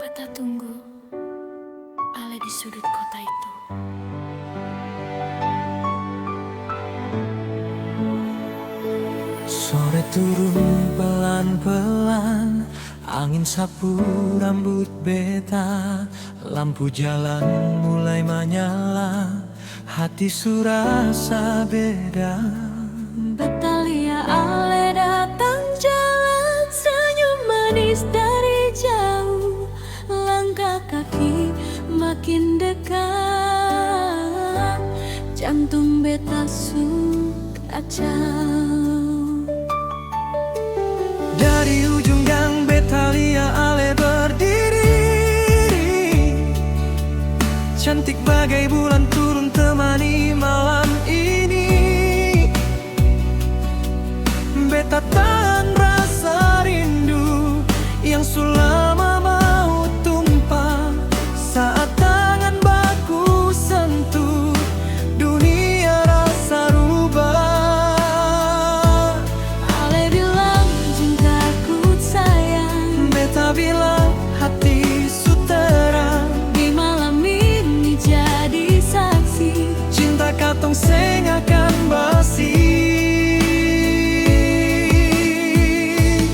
Beta tunggu Ale di sudut kota itu. Sore turun pelan-pelan, angin sapu rambut beta, lampu jalan mulai menyala, hati surasa beda. Beta lia Ale datang jalan, senyum manis dari jauh, langkah kaki makin dekat, jantung beta su kacau. Dari ujung gang beta lia Ale berdiri, cantik bagai bulan turun temani malam ini. Beta tahan rasa rindu yang sulama mau tumpah saat tangan baku sentuh, dunia rasa rubah. Ale bilang cintaku sayang, Beta bilang hati su terang, di malam ini jadi saksi, cinta katong seng akan basi.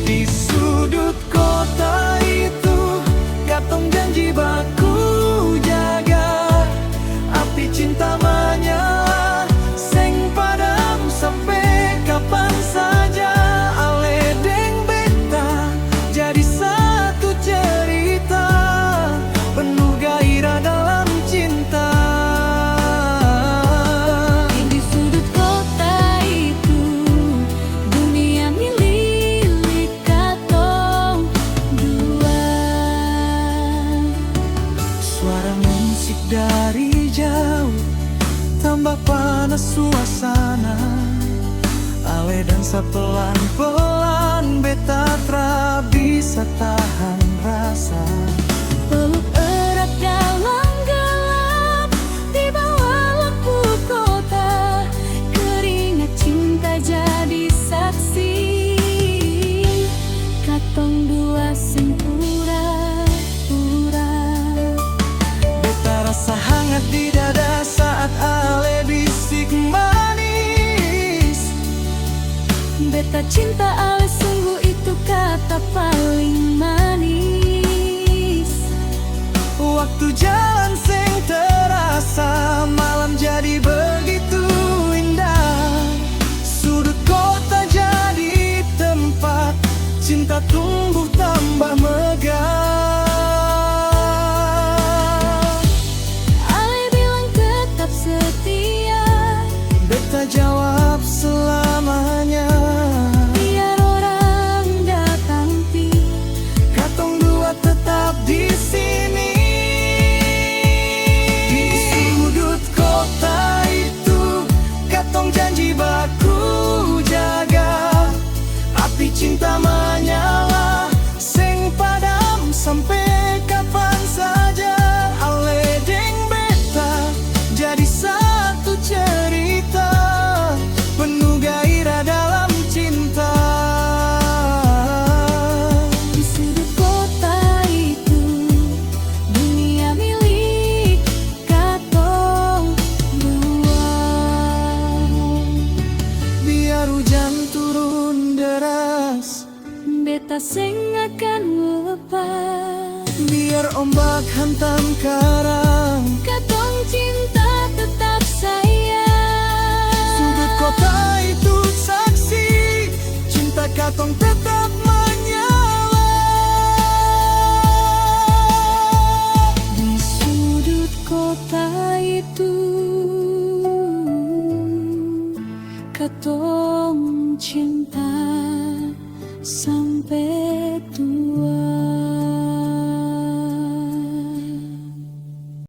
Di sudut kota itu katong janji baku jaga, api cinta menyala seng padam sampai kapan saja. Ale deng beta jadi satu cerita penuh gairah dalam cinta. di sudut kota itu dunia milik katong dua. Suara musik dari jauh tambah panas suasana, Ale dansa pelan-pelan, beta tra bisa tahan rasa. Peluk erat dalam gelap, di bawah lampu kota, keringat cinta jadi saksi, katong dua sempura-pura. Beta rasa hangat di dada saat Ale bisik manis. Beta cinta Ale, sungguh itu kata paling manis. Waktu jalan seng terasa, malam jadi begitu indah. Sudut kota jadi tempat cinta tumbuh tambah megah. Ale bilang tetap setia, Beta jawab selamanya. biar orang datang pi, Katong dua tetap di sini. Di sudut kota itu katong janji baku jaga, api cinta menyala seng padam sampai kapan saja. Ale deng beta jadi satu cerita penuh gairah dalam cinta. di sudut kota itu dunia milik katong dua. Biar hujan turun deras, Beta seng akan lepas, biar ombak hantam karang, katong cinta tetap sayang. sudut kota itu saksi, cinta katong tetap menyala. Di sudut kota itu katong cinta sampai tua.